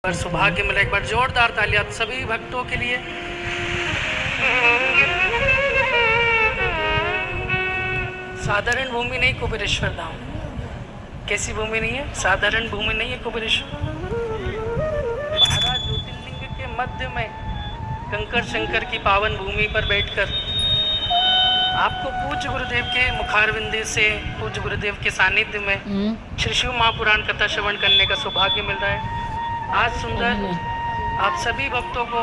पर सौभाग्य मिला। एक बार जोरदार तालियां सभी भक्तों के लिए। साधारण भूमि नहीं कुबेरेश्वर धाम। कैसी भूमि नहीं है? साधारण भूमि नहीं है कुबेरेश्वर। 12 ज्योतिर्लिंग के मध्य में कंकर शंकर की पावन भूमि पर बैठकर आपको पूज्य गुरुदेव के मुखारविंद से, पूज्य गुरुदेव के सानिध्य में श्री शिव महापुराण कथा श्रवण करने का सौभाग्य मिल रहा है। आज सुंदर आप सभी भक्तों को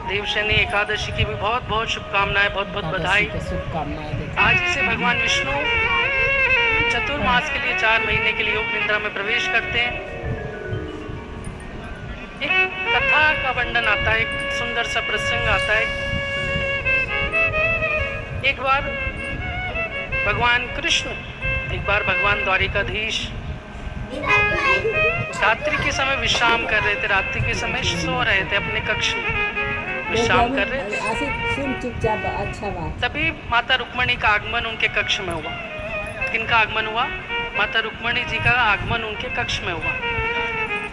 देवशनी एकादशी की भी बहुत बहुत शुभकामनाएं, बहुत बहुत बधाई। आज इसे भगवान विष्णु चतुर्मास के लिए 4 महीने के लिए योग निद्रा में प्रवेश करते हैं। एक कथा का वर्णन आता है, एक सुंदर सा प्रसंग आता है। एक बार भगवान कृष्ण, एक बार भगवान द्वारिकाधीश रात्रि के समय विश्राम कर रहे थे। रात्रि के समय सो रहे थे, अपने कक्ष में विश्राम कर रहे थे। अच्छा बात। तभी माता रुक्मणी का आगमन उनके कक्ष में हुआ। किनका आगमन हुआ? माता रुक्मणी जी का आगमन उनके कक्ष में हुआ।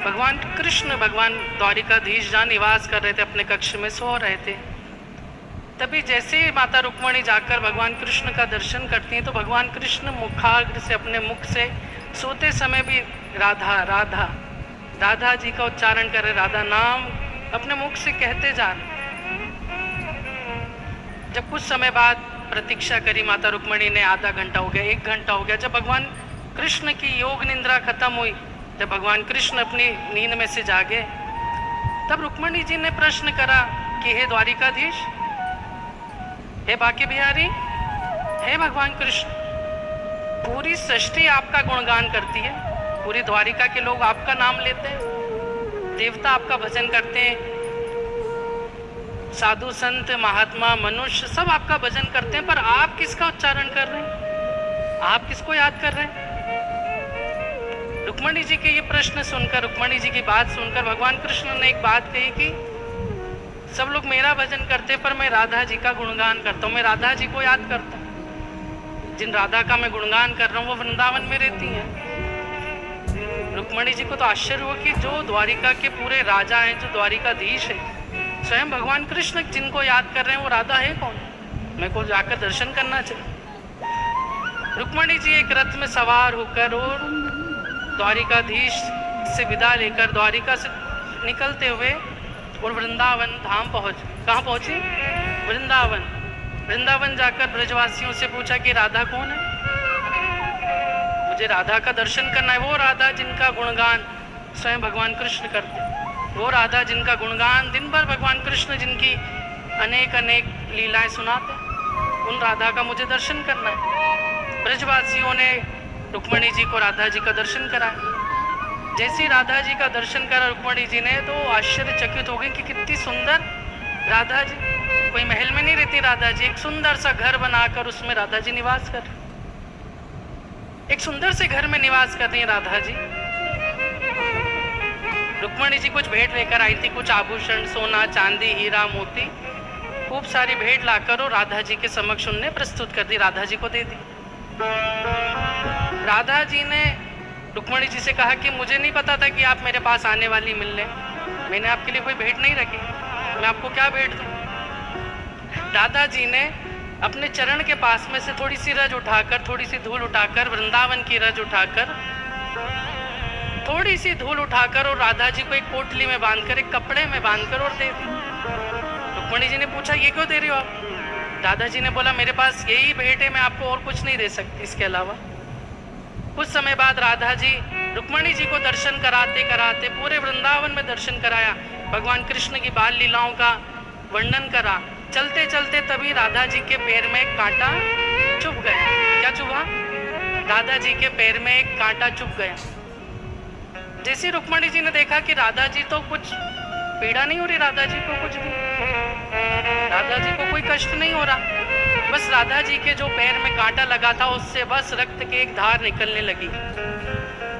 भगवान कृष्ण, भगवान द्वारिकाधीश जहाँ निवास कर रहे थे, अपने कक्ष में सो रहे थे। तभी जैसे ही माता रुक्मणी जाकर भगवान कृष्ण का दर्शन करती हैं तो भगवान कृष्ण मुखाग्र से, अपने मुख से सोते समय भी राधा राधा राधा जी का उच्चारण कर रहे, राधा नाम अपने मुख से कहते जा रहे। जब कुछ समय बाद प्रतीक्षा करी माता रुक्मणी ने, आधा घंटा हो गया, 1 घंटा हो गया। जब भगवान कृष्ण की योग निद्रा खत्म हुई, जब भगवान कृष्ण अपनी नींद में से जागे, तब रुक्मणी जी ने प्रश्न करा कि हे द्वारिकाधीश, हे बांके बिहारी, हे भगवान कृष्ण, पूरी सृष्टि आपका गुणगान करती है, पूरी द्वारिका के लोग आपका नाम लेते हैं, देवता आपका भजन करते हैं, साधु संत महात्मा मनुष्य सब आपका भजन करते हैं, पर आप किसका उच्चारण कर रहे हैं? आप किसको याद कर रहे हैं? रुक्मणी जी के ये प्रश्न सुनकर, रुक्मणी जी की बात सुनकर भगवान कृष्ण ने एक बात कही कि सब लोग मेरा भजन करते, पर मैं राधा जी का गुणगान करता हूँ, मैं राधा जी को याद करता हूँ। जिन राधा का मैं गुणगान कर रहा हूँ वो वृंदावन में रहती हैं। रुक्मणी जी को तो आश्चर्य हुआ कि जो द्वारिका के पूरे राजा हैं, जो द्वारिकाधीश है, स्वयं भगवान कृष्ण जिनको याद कर रहे हैं वो राधा है कौन? मेरे को जाकर दर्शन करना चाहिए। रुक्मणी जी एक रथ में सवार होकर और द्वारिकाधीश से विदा लेकर द्वारिका से निकलते हुए और वृंदावन धाम पहुंचे। कहाँ पहुंची? वृंदावन। वृंदावन जाकर ब्रजवासियों से पूछा कि राधा कौन है? मुझे राधा का दर्शन करना है। वो राधा जिनका गुणगान स्वयं भगवान कृष्ण करते, वो राधा जिनका गुणगान दिन भर भगवान कृष्ण जिनकी अनेक अनेक लीलाएं सुनाते, उन राधा का मुझे दर्शन करना है। ब्रजवासियों ने रुक्मणी जी को राधा जी का दर्शन कराया। जैसे राधा जी का दर्शन करा रुक्मणी जी ने तो आश्चर्यचकित हो गई कि कितनी सुंदर राधा जी। कोई महल में नहीं रहती राधा जी, एक सुंदर सा घर बनाकर उसमें राधा जी निवास कर, एक सुंदर से घर में निवास कर रही है राधा जी। रुक्मणी जी कुछ भेंट लेकर आई थी, कुछ आभूषण, सोना चांदी हीरा मोती, खूब सारी भेंट लाकर और राधा जी के समक्ष उनने प्रस्तुत कर दी, राधा जी को दे दी। राधा जी ने रुक्मणी जी से कहा कि मुझे नहीं पता था कि आप मेरे पास आने वाली मिलने, मैंने आपके लिए कोई भेंट नहीं रखी, मैं आपको क्या भेंट दूं? राधा जी ने अपने चरण के पास में से थोड़ी सी रज उठाकर, थोड़ी सी धूल उठाकर, वृंदावन की रज उठाकर, थोड़ी सी धूल उठाकर और राधा जी को एक पोटली में बांधकर, एक कपड़े में बांधकर और दे दी। रुक्मणी जी ने पूछा ये क्यों दे रही हो आप? राधा जी ने बोला मेरे पास यही भेंट है, मैं आपको और कुछ नहीं दे सकती इसके अलावा। कुछ समय बाद राधा जी रुक्मणी जी को दर्शन कराते कराते पूरे वृंदावन में दर्शन कराया, भगवान कृष्ण की बाल लीलाओं का वर्णन करा। चलते चलते तभी राधा जी के पैर में एक कांटा चुभ गया। क्या चुभा? राधा जी के पैर में एक कांटा चुभ गया। जैसे रुक्मणी जी ने देखा कि राधा जी तो कुछ पीड़ा नहीं हो रही, राधा जी को कुछ भी, राधा जी को कोई कष्ट नहीं हो रहा, बस राधा जी के जो पैर में कांटा लगा था उससे बस रक्त की एक धार निकलने लगी,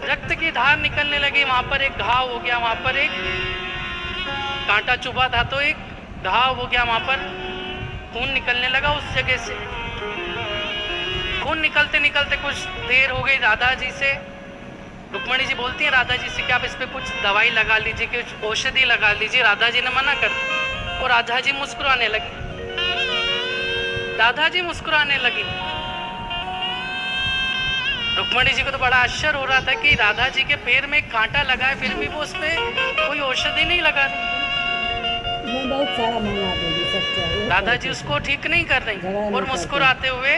रक्त की धार निकलने लगी। वहां पर एक घाव हो गया, वहां पर एक कांटा चुभा था तो एक घाव हो गया, वहां पर खून निकलने लगा उस जगह से। खून निकलते निकलते कुछ देर हो गई, राधा जी से रुक्मणी जी बोलती हैं राधा जी से कि आप इस पे कुछ दवाई लगा लीजिए, कुछ औषधि लगा लीजिए। राधा जी ने मना कर दिया और राधा जी मुस्कुराने लगी। राधा जी मुस्कुराने लगी। रुक्मणी जी को तो बड़ा आश्चर्य हो रहा था कि राधा जी के पैर में कांटा लगा है, फिर भी वो उस पे कोई औषधि नहीं लगा रही। बहुत सारा मंगा देगी सच्चा। राधा जी उसको ठीक नहीं कर रही और मुस्कुराते हुए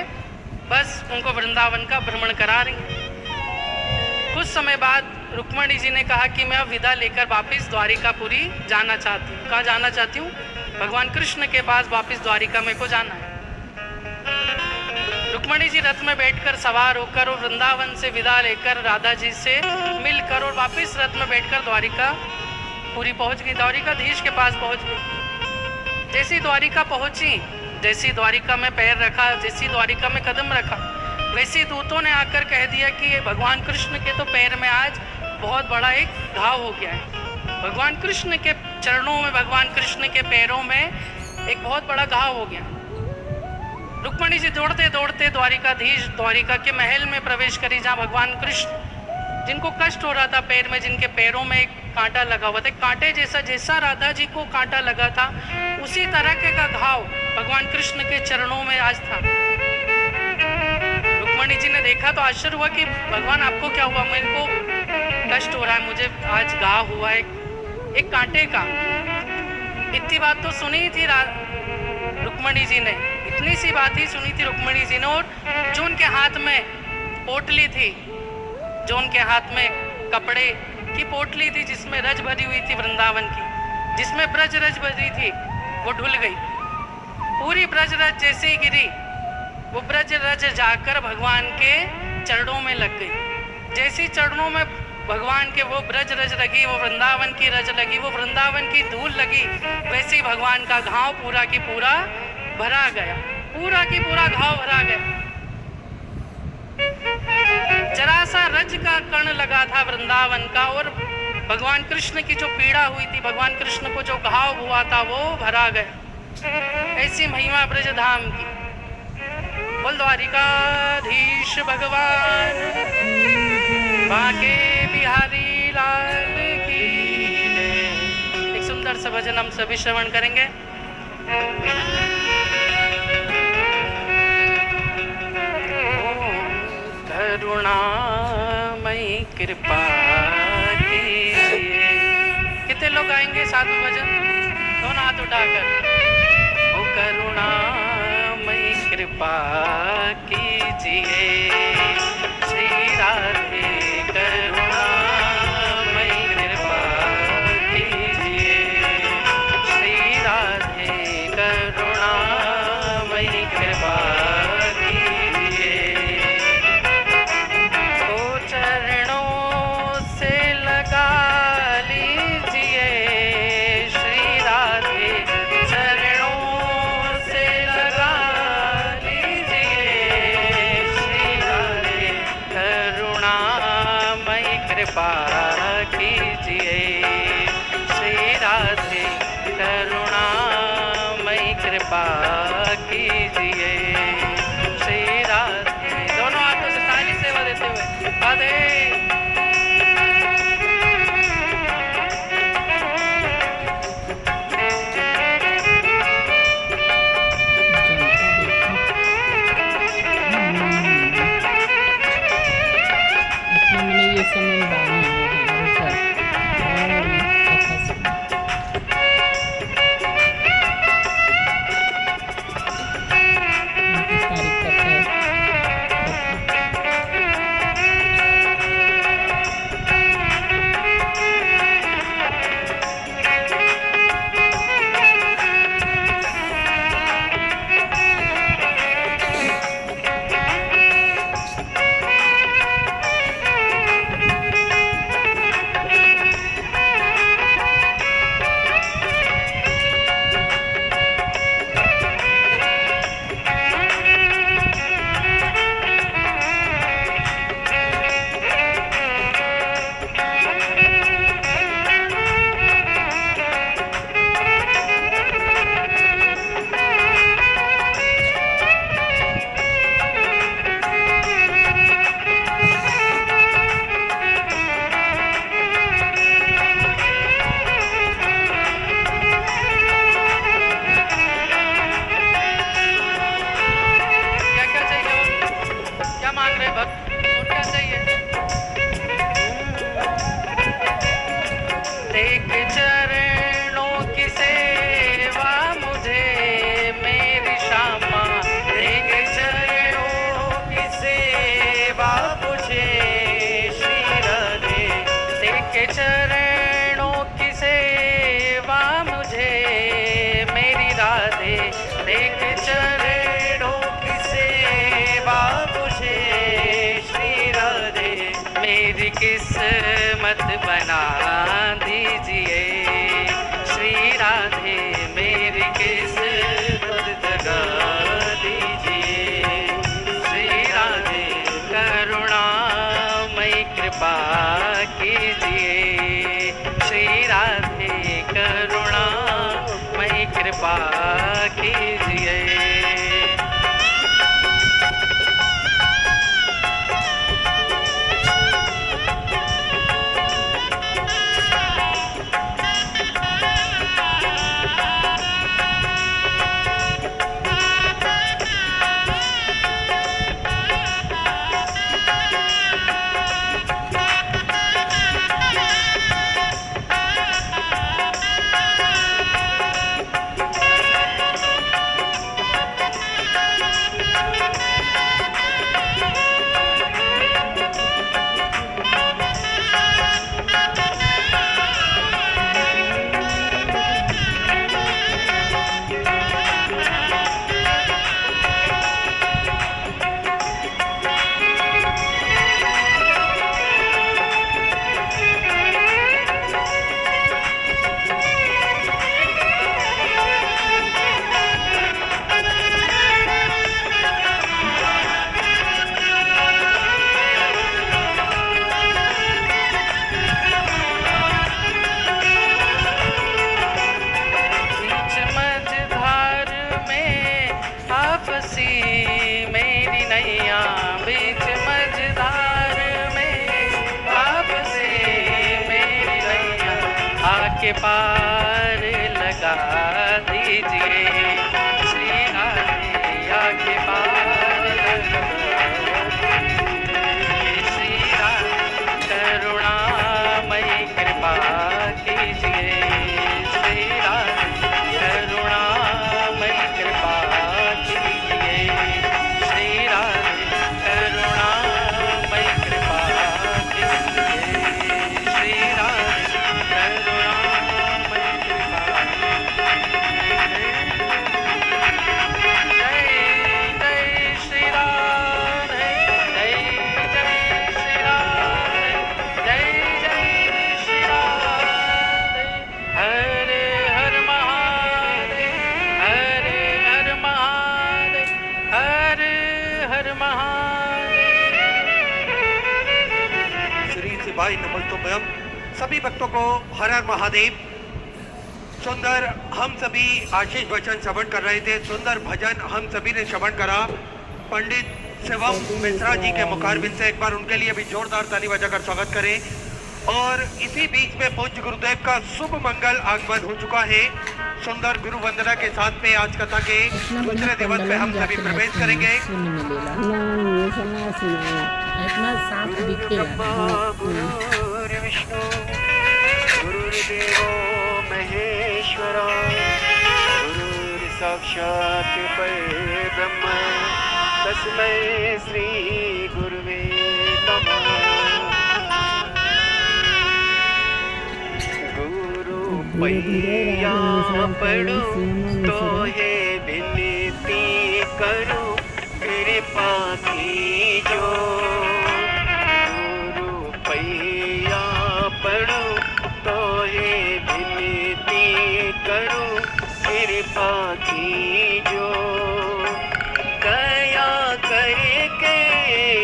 बस उनको वृंदावन का भ्रमण करा रही। कुछ समय बाद रुक्मणी जी ने कहा कि मैं अब विदा लेकर वापस द्वारिकापुरी जाना चाहती हूँ। कहाँ जाना चाहती हूँ? भगवान कृष्ण के पास वापस द्वारिका मेरे को जाना है। रुक्मणी जी रथ में बैठकर सवार होकर और वृंदावन से विदा लेकर राधा जी से मिलकर और वापस रथ में बैठकर द्वारिका पूरी पहुंच गई। द्वारिकाधीश के पास पहुंच गई। जैसी द्वारिका पहुंची, जैसी द्वारिका में पैर रखा, जैसी द्वारिका में कदम रखा, वैसे दूतों ने आकर कह दिया कि ये भगवान कृष्ण के तो पैर में आज बहुत बड़ा एक घाव हो गया है। भगवान कृष्ण के चरणों में, भगवान कृष्ण के पैरों में एक बहुत बड़ा घाव हो गया। रुक्मणी जी दौड़ते दौड़ते द्वारिकाधीश द्वारिका के महल में प्रवेश करी, जहाँ भगवान कृष्ण, जिनको कष्ट हो रहा था पैर में, जिनके पैरों में एक कांटा लगा हुआ था, कांटे जैसा, जैसा राधा जी को कांटा लगा था उसी तरह के का घाव भगवान कृष्ण के चरणों में आज था। रुक्मणी जी ने देखा तो आश्चर्य हुआ कि भगवान आपको क्या हुआ? मेरे को कष्ट हो रहा है, मुझे आज घाव हुआ है एक कांटे का। इतनी बात तो सुनी थी रुक्मणी जी ने, इतनी सी बात ही सुनी थी रुक्मणी जी ने। और जो उनके हाथ में पोटली थी, जो उनके हाथ में कपड़े की पोटली थी जिसमें रज भरी हुई थी वृंदावन की, जिसमें ब्रज रज भरी थी, वो ढुल गई। पूरी ब्रज रज जैसे ही गिरी, वो ब्रज रज जाकर भगवान के चरणों में लग गई। जैसी चरणों में भगवान के वो ब्रज रज लगी, वो वृंदावन की रज लगी, वो वृंदावन की धूल लगी, वैसे ही भगवान का घाव पूरा की पूरा भरा गया, पूरा की पूरा घाव भरा गया। जरा सा रज का कण लगा था वृंदावन का और भगवान कृष्ण की जो पीड़ा हुई थी, भगवान कृष्ण को जो घाव हुआ था वो भरा गया। ऐसी महिमा ब्रज धाम की। बोल द्वारिकाधीश भगवान बांके बिहारी लाल की। एक सुंदर सा भजन हम सभी श्रवण करेंगे। करुणामयी कृपा कीजिए। कितने लोग गाएंगे साथ में भजन? दोनों हाथ उठाकर। ओ करुणामयी कृपा कीजिए, श्री राधे करुणामयी कृपा कीजिए, श्री राधे करुणामयी कृपा देख चरणों की सेवा मुझे मेरी श्यामा, देख चरणों की सेवा मुझे श्री राधे, देख चरणों की सेवा मुझे मेरी राधे, देख चरणों की सेवा मुझे श्री राधे, मेरी किस्मत बना दीजिए श्री राधे, मेरी किस्मत जगा दीजिए श्री राधे, करुणामयी कृपा कीजिए श्री राधे, करुणामयी कृपा कीजिए। मेरी नैया बीच मझधार में आपसे मेरी नैया, आके पार लगा दीजिए श्री राधे, आके पार लगा दीजिए श्री राधे, करुणामयी कृपा कीजिए श्री राधे, करुणामयी कृपा कीजिए श्री राधे, करुणामयी कृपा कीजिए श्री राधे, करुणामयी कृपा कीजिए। जय जय श्री राधे, जय जय श्री राधे, जय जय श्री राधे, हरे हर महादेव, हरे हर महादेव, हरे हर महादेव। श्री शिवाय नमस्तुभ्यम। सभी भक्तों को हर हर महादेव। सुंदर हम सभी आशीष वचन श्रवण कर रहे थे, सुंदर भजन हम सभी ने श्रवण करा। पंडित शिवम मिश्रा जी के मुखारबिंद से एक बार उनके लिए भी जोरदार ताली बजाकर स्वागत करें। और इसी बीच में पूज्य गुरुदेव का शुभ मंगल आगमन हो चुका है। सुंदर गुरु वंदना के साथ में आज कथा के दूसरे दिवस में हम सभी प्रवेश करेंगे। इतना साफ दिखेगा। विष्णु गुरुर्देवो महेश्वरा, गुरुर् साक्षात् परब्रह्म, तस्मै श्री गुरुवे नमः। गुरु पैया पढ़ू तो है विनती करूं, कृपा कीजो। गुरु पैया पढ़ू तो है विनती करूं, कृपा कीजो। दया करके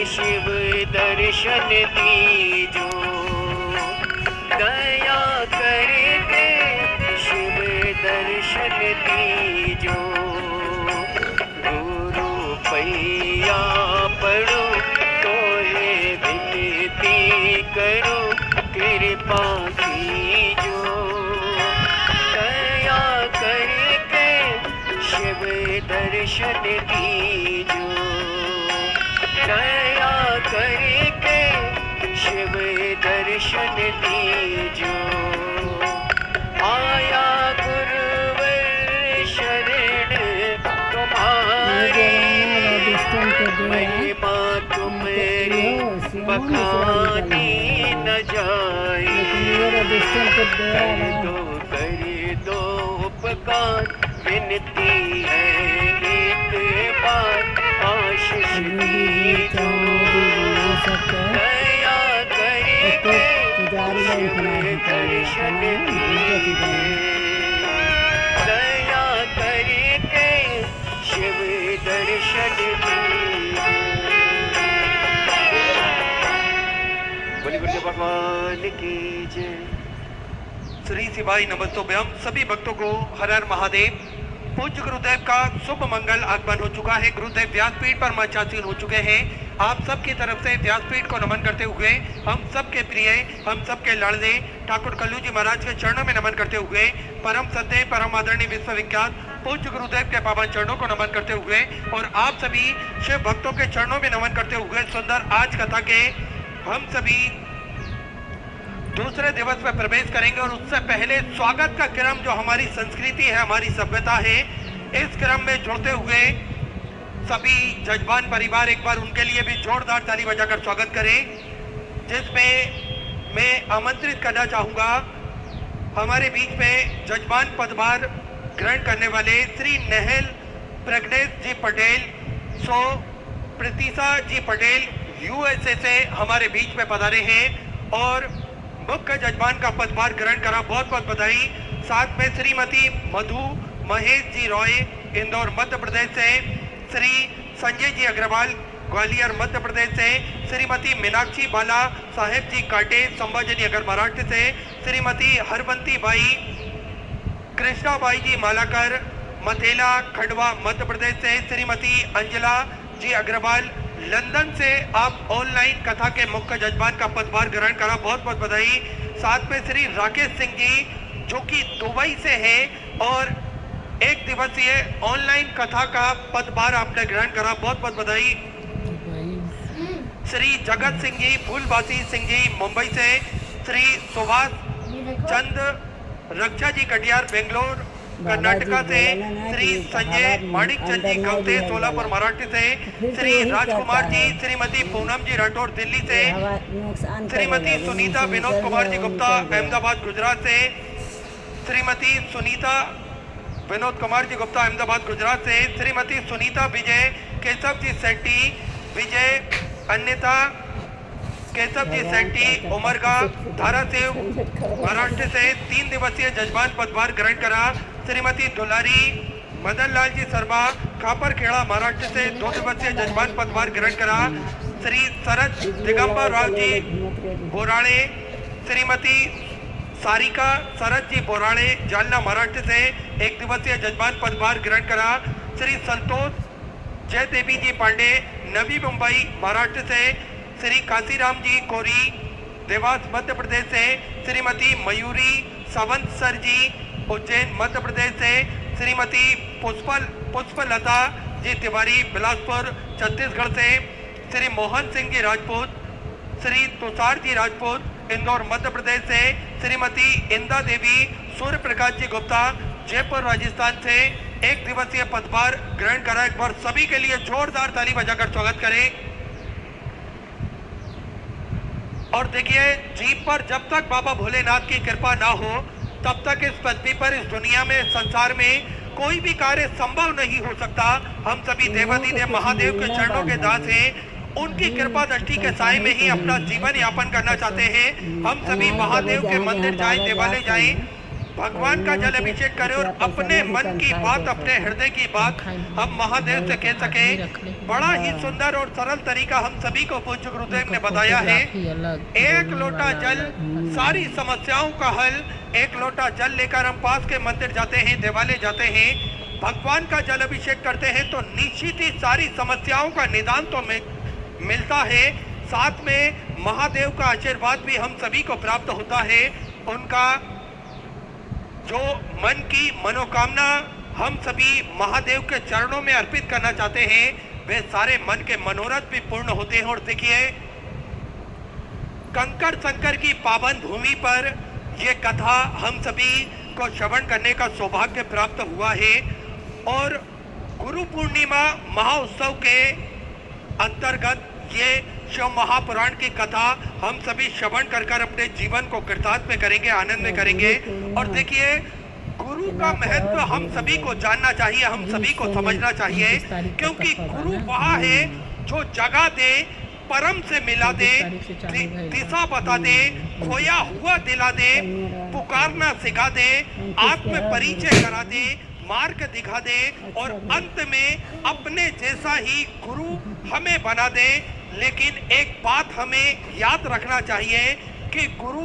शिव दर्शन दीजो, दया करके शिव दर्शन दीजो। गुरु पैया पढ़ो तो ये विनती करो, कृपा कीजो। दया करके शिव दर्शन दीजो, दया करके शिव दर्शन दीजो। बखाने न जाए। लेकिन मेरा दोस्तों को कर दो उपकार, विनती है एक बार, आशीष दीजो, दया करके शिव दर्शन दीजिए, दया करके शिव दर्शन दीजिए। बोली गुरु भगवान की जय। श्री शिवाय नमस्तोभ्यम। सभी भक्तों को हर हर महादेव। पूज्य गुरुदेव का शुभ मंगल आगमन हो चुका है। गुरुदेव व्यासपीठ पर मंचासीन हो चुके हैं। आप सबकी तरफ से व्यासपीठ को नमन करते हुए हम सबके प्रिय, हम सबके लाडले ठाकुर कल्लू जी महाराज के चरणों में नमन करते हुए परम सत्य, परम आदरणीय, विश्वविख्यात पूज्य गुरुदेव के पावन चरणों को नमन करते हुए और आप सभी शिव भक्तों के चरणों में नमन करते हुए सुंदर आज कथा के हम सभी दूसरे दिवस में प्रवेश करेंगे। और उससे पहले स्वागत का क्रम जो हमारी संस्कृति है, हमारी सभ्यता है, इस क्रम में जुड़ते हुए सभी जजमान परिवार एक बार उनके लिए भी जोरदार ताली बजाकर स्वागत करें, जिसमें मैं आमंत्रित करना चाहूंगा हमारे बीच में जजमान पदभार ग्रहण करने वाले श्री नहल प्रज्ञेश जी पटेल, सो प्रीतिशा जी पटेल यूएसए से हमारे बीच में पधारे हैं और मुख्य जजमान का पदभार ग्रहण करा। बहुत बहुत बधाई। साथ में श्रीमती मधु महेश जी रॉय इंदौर मध्य प्रदेश से, श्री संजय जी अग्रवाल ग्वालियर मध्य प्रदेश से, श्रीमती मीनाक्षी बाला साहेब जी काटे संभाजी नगर महाराष्ट्र से, श्रीमती हरबंती बाई कृष्णाबाई जी मालाकर मथेला खंडवा मध्य प्रदेश से, श्रीमती अंजला जी अग्रवाल लंदन से आप ऑनलाइन कथा के मुख्य जजमान का पदभार ग्रहण करा। बहुत बहुत बधाई। साथ में श्री राकेश सिंह जी जो कि दुबई से हैं और एक दिवसीय ऑनलाइन कथा का पदभार आपने ग्रहण करा। बहुत बहुत बधाई। श्री जगत सिंह जी फूलबासी सिंह जी मुंबई से, श्री सुभाष चंद रक्षा जी कटियार बेंगलोर कर्नाटका से, श्री संजय माणिक चंद जी गवते सोलापुर महाराष्ट्र से, श्री राजकुमार जी, श्रीमती पूनम जी राठौर दिल्ली से, श्रीमती सुनीता विनोद कुमार जी गुप्ता अहमदाबाद गुजरात से, श्रीमती सुनीता विनोद कुमार जी गुप्ता अहमदाबाद गुजरात से, श्रीमती सुनीता विजय केशव जी सेट्टी विजय अन्यथा केशव जी सेट्टी उमरगा धारासेव महाराष्ट्र से 3 दिवसीय जजमान पदभार ग्रहण करा। श्रीमती दुलारी मदन लाल जी शर्मा खापरखेड़ा महाराष्ट्र से 2 दिवसीय जजमान पदभार ग्रहण करा। श्री शरद दिगंबर राव जी बोराड़े, श्रीमती सारिका शरद जी बोराड़े जालना महाराष्ट्र से 1 दिवसीय जजमान पदभार ग्रहण करा। श्री संतोष जय देवी जी पांडे नवी मुंबई महाराष्ट्र से, श्री काशीराम जी कोरी देवास मध्य प्रदेश से, श्रीमती मयूरी सावंत सर जी उज्जैन मध्य प्रदेश से, श्रीमती पुष्पलता जी तिवारी बिलासपुर छत्तीसगढ़ से, श्री मोहन सिंह जी राजपूत, श्री तुषार जी राजपूत इंदौर मध्य प्रदेश से, श्रीमती इंदा देवी सूर्य प्रकाश जी गुप्ता जयपुर राजस्थान से 1 दिवसीय पदभार ग्रहण करा। एक बार सभी के लिए जोरदार ताली बजाकर स्वागत करें। और देखिए, जीप पर जब तक बाबा भोलेनाथ की कृपा ना हो तब तक इस पृथ्वी पर, इस दुनिया में, संसार में कोई भी कार्य संभव नहीं हो सकता। हम सभी देवाधिदेव महादेव के चरणों के दास हैं। उनकी कृपा दृष्टि के साए में ही अपना जीवन यापन करना चाहते हैं। हम सभी महादेव के मंदिर जाएं, देवालय जाएं, भगवान का जल अभिषेक करें और अपने मन की बात, अपने हृदय की बात हम महादेव से कह सके। बड़ा ही सुंदर और सरल तरीका हम सभी को पूज्य गुरुदेव ने बताया है। 1 लोटा जल सारी समस्याओं का हल। 1 लोटा जल लेकर हम पास के मंदिर जाते हैं, देवालय जाते हैं, भगवान का जल अभिषेक करते हैं तो निश्चित ही सारी समस्याओं का निदान तो मिलता है। साथ में महादेव का आशीर्वाद भी हम सभी को प्राप्त होता है। उनका जो मन की मनोकामना हम सभी महादेव के चरणों में अर्पित करना चाहते हैं, वे सारे मन के मनोरथ भी पूर्ण होते हैं। और देखिए, कंकड़ शंकर की पावन भूमि पर ये कथा हम सभी को श्रवण करने का सौभाग्य प्राप्त हुआ है। और गुरु पूर्णिमा महोत्सव के अंतर्गत ये शिव महापुराण की कथा हम सभी श्रवण कर कर अपने जीवन को कृतार्थ में करेंगे, आनंद में करेंगे। और देखिए, गुरु का महत्व हम सभी को जानना चाहिए, हम सभी को समझना चाहिए, क्योंकि गुरु वह है जो जगा दे, परम से मिला दे, दिशा बता दे, खोया हुआ दिला दे, पुकारना सिखा दे, आत्म परिचय करा दे, मार्ग दिखा दे और अंत में अपने जैसा ही गुरु हमें बना दे। लेकिन एक बात हमें याद रखना चाहिए कि गुरु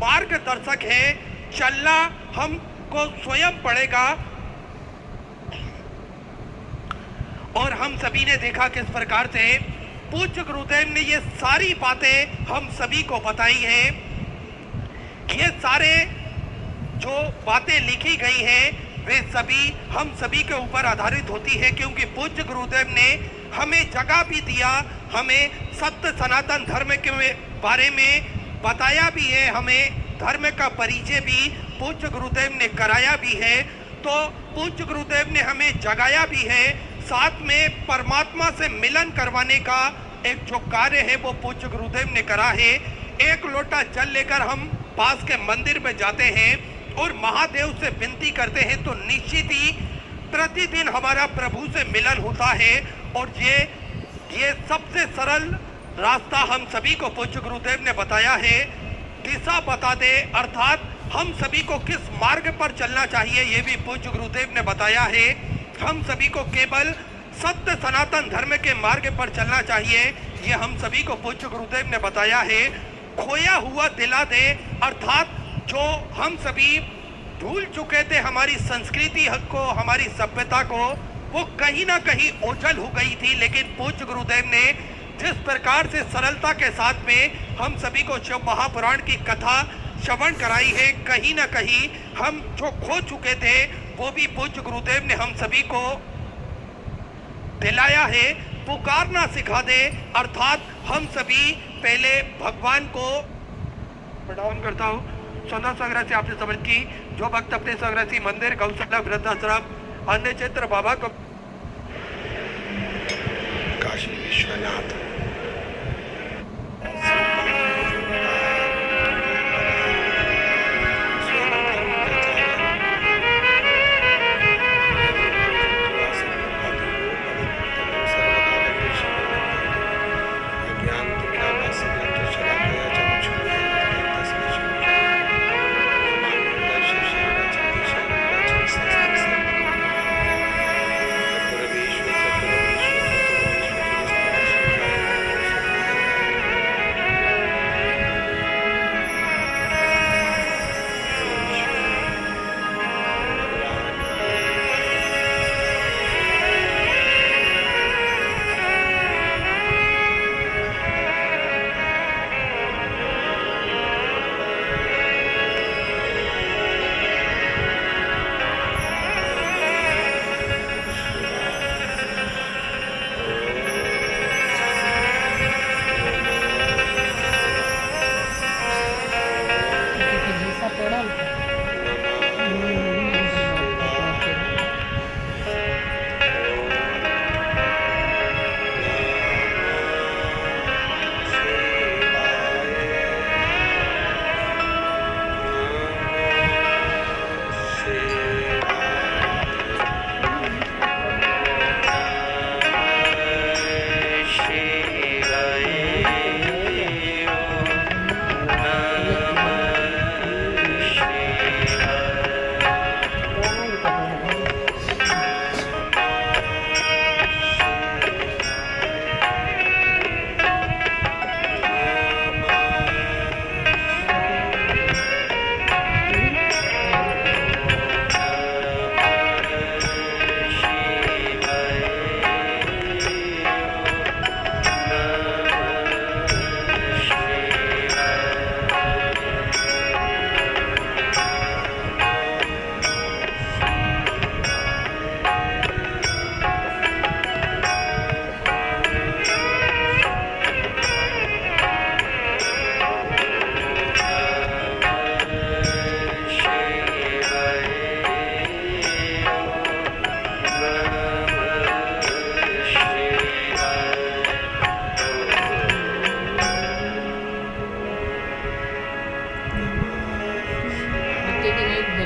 मार्गदर्शक है, चलना हमको स्वयं पड़ेगा। और हम सभी ने देखा किस प्रकार से पूज्य गुरुदेव ने ये सारी बातें हम सभी को बताई है। ये सारे जो बातें लिखी गई हैं वे सभी हम सभी के ऊपर आधारित होती है, क्योंकि पूज्य गुरुदेव ने हमें जगह भी दिया, हमें सत्य सनातन धर्म के बारे में बताया भी है, हमें धर्म का परिचय भी पूज्य गुरुदेव ने कराया भी है। तो पूज्य गुरुदेव ने हमें जगाया भी है, साथ में परमात्मा से मिलन करवाने का एक जो कार्य है वो पूज्य गुरुदेव ने करा है। एक लोटा जल लेकर हम पास के मंदिर में जाते हैं और महादेव से विनती करते हैं तो निश्चित ही प्रतिदिन हमारा प्रभु से मिलन होता है। और ये सबसे सरल रास्ता हम सभी को पूज्य गुरुदेव ने बताया है। दिशा बता दे, अर्थात हम सभी को किस मार्ग पर चलना चाहिए ये भी पूज्य गुरुदेव ने बताया है। हम सभी को केवल सत्य सनातन धर्म के मार्ग पर चलना चाहिए, ये हम सभी को पूज्य गुरुदेव ने बताया है। खोया हुआ दिला दे, अर्थात जो हम सभी भूल चुके थे हमारी संस्कृति को, हमारी सभ्यता को, वो कहीं ना कहीं ओझल हो गई थी। लेकिन पूज्य गुरुदेव ने जिस प्रकार से सरलता के साथ में हम सभी को शिव महापुराण की कथा श्रवण कराई है, कहीं ना कहीं हम जो खो चुके थे वो भी पूज्य गुरुदेव ने हम सभी को दिलाया है। पुकारना सिखा दे, अर्थात हम सभी पहले भगवान को प्रणाम करता हूँ। सोना संग्रह से आपने समझ की, जो भक्त अपने संग्रह मंदिर, गौशाला, वृद्धाश्रम, अन्य क्षेत्र बाबा को काशी विश्वनाथ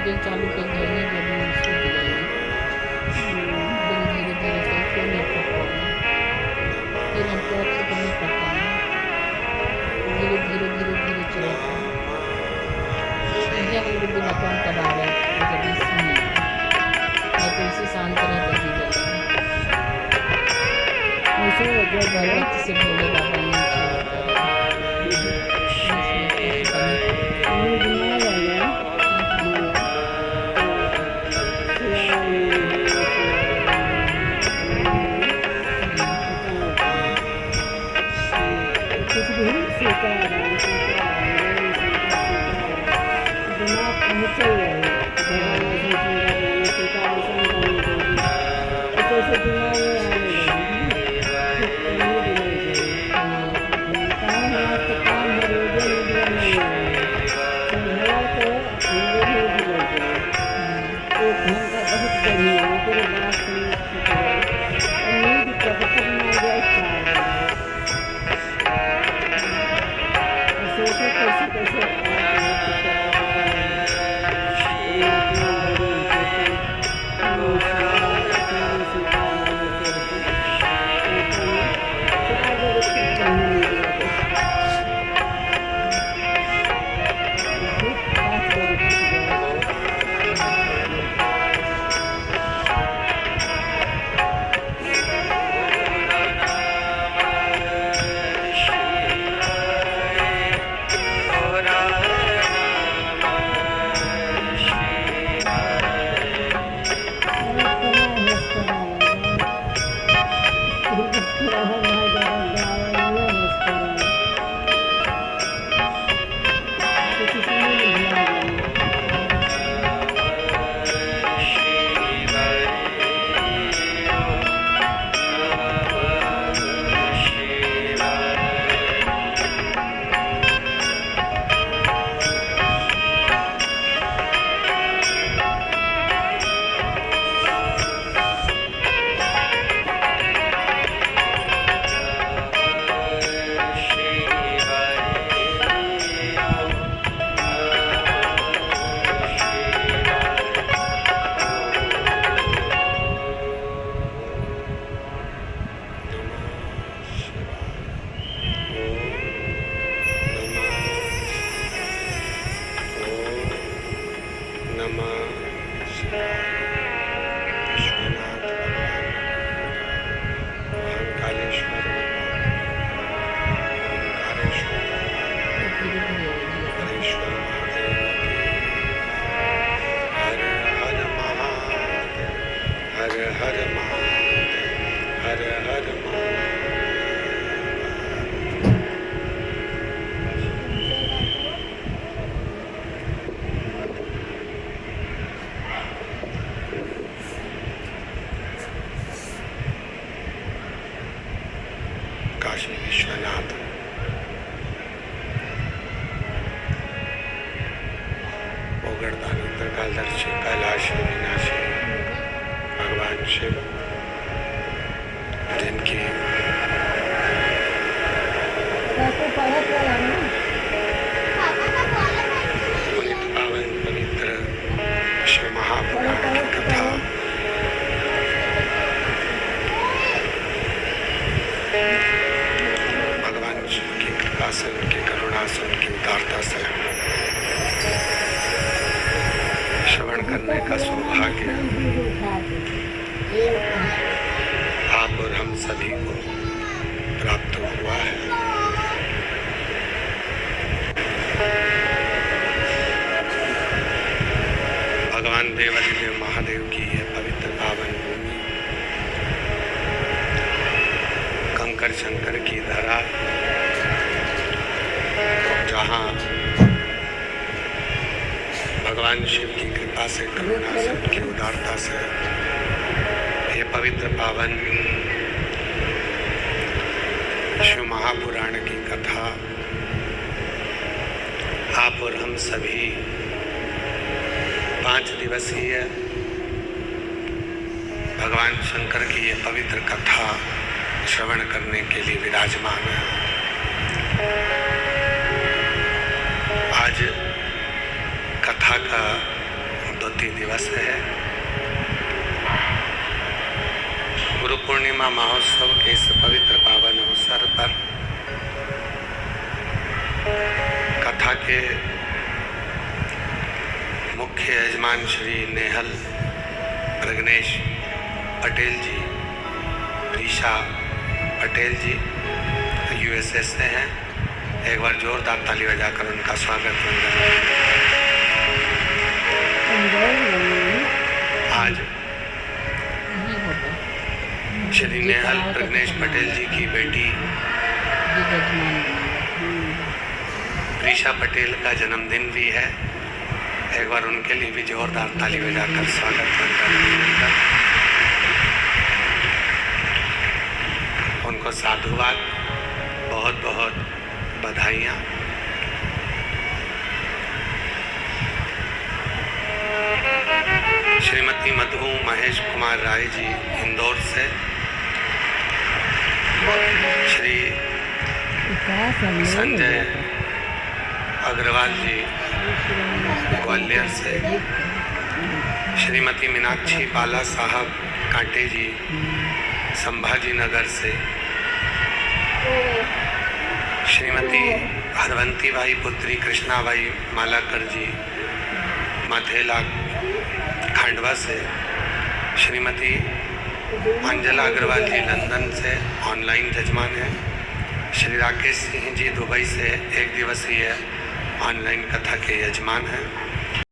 भजन चालू कर देंगे जब हम सूझ जाएंगे। दिन धीरे धीरे करके नहीं कर पाएंगे, फिर हमको आपसे करना पड़ता है, धीरे धीरे धीरे धीरे चलाते हैं। ये हम लोग बिना काम करा रहे हैं जब इसमें मैं तो इसे शांत रहकर भी जाएंगे। ऐसे हो गया भला भगवती से भोले बाबा नीचे होता है। नींद ना लगा कुछ भी सीताराम सीताराम दिमाग पहुँचे भगवान सीताराम ऐसे दिमाग में आने लगे। काम है तो काम है, रोजे नींद नहीं आए संभला तो अंग्रेजी भी लग गए। 1 घंटा बहुत बढ़िया है, तेरे बात सुन नींद कब तक ना जाए 4 बजे ऐसे कैसे कैसे काशी विश्वनाथ ओगड़दानंद कालदर्शी कैलाश विनाशी भगवान शिव जिनकी पावन पवित्र शिव महापुराण की कथा भगवान शिव की कृपा से, उनकी करुणा से, उनकी उदारता से श्रवण करने का सौभाग्य आप और हम सभी को प्राप्त हुआ है। भगवान देवादिदेव महादेव की यह पवित्र पावन भूमि, कंकर शंकर की धरा, जहाँ भगवान शिव की कृपा से, करुणा से, उनकी उदारता से ये पवित्र पावन शिव महापुराण की कथा आप और हम सभी 5 दिवसीय भगवान शंकर की ये पवित्र कथा श्रवण करने के लिए विराजमान है। आज कथा का ज्योति दिवस है। गुरु पूर्णिमा महोत्सव के इस पवित्र पावन अवसर पर कथा के मुख्य यजमान श्री नेहल प्रज्ञेश पटेल जी, ईशा पटेल जी यूएसए से हैं। एक बार जोरदार ताली बजाकर उनका स्वागत करें। आज नहीं होता श्री नेहल प्रज्ञेश पटेल जी की बेटी ये जजमान बनेगा। ईशा पटेल का जन्मदिन भी है। एक बार उनके लिए भी जोरदार ताली बजाकर स्वागत करें। उनको साधुवाद, बहुत बहुत बधाइयाँ। श्रीमती मधु महेश कुमार राय जी इंदौर से, श्री संजय अग्रवाल जी ग्वालियर से, श्रीमती मीनाक्षी बाला साहब कांटे जी संभाजी नगर से, श्रीमती हरवंती भाई पुत्री कृष्णाबाई मालाकर जी माथेला खंडवा से, श्रीमती अंजला अग्रवाल जी लंदन से ऑनलाइन जजमान है, श्री राकेश सिंह जी दुबई से एक दिवसीय ऑनलाइन कथा के यजमान हैं।